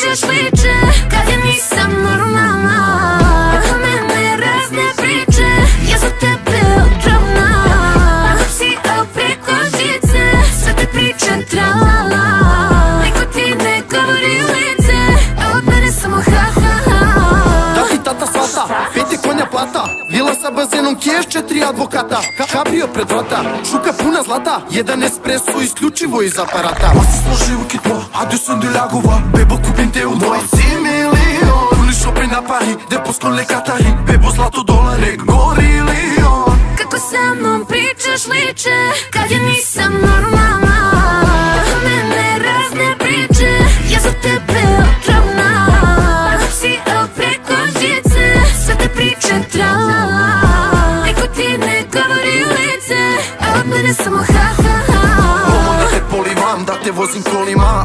pričaš liče kad ja nisam normalna. Oko mene razne priče, ja za tebe otrovna. Si preko žice, sve te priče tralala. Niko ti ne govori lice, a od mene samo ha ha ha. Da ti tata svata, 5 je konja plata, vila sa bazenom, keš, 4 advokata, kabrio pred vrata, šuka puna zlata, jedan espresso isključivo iz aparata. On se složi u kitmo, a du sunt de la gova, bebo kupim te u dvoj. Si milion, puni shopping na Paris, depos le Katari, bebo zlato dolare, gori lion. Kako sa mnom pričaš liče kad ja nisam normalna. Oko mene razne priče, ja za tebe otrovna. Si preko žice, sve te priče tralala. Niko ti ne govori lice, a od mene samo ha ha ha. Ovo da te polivam, da te vozim kolima,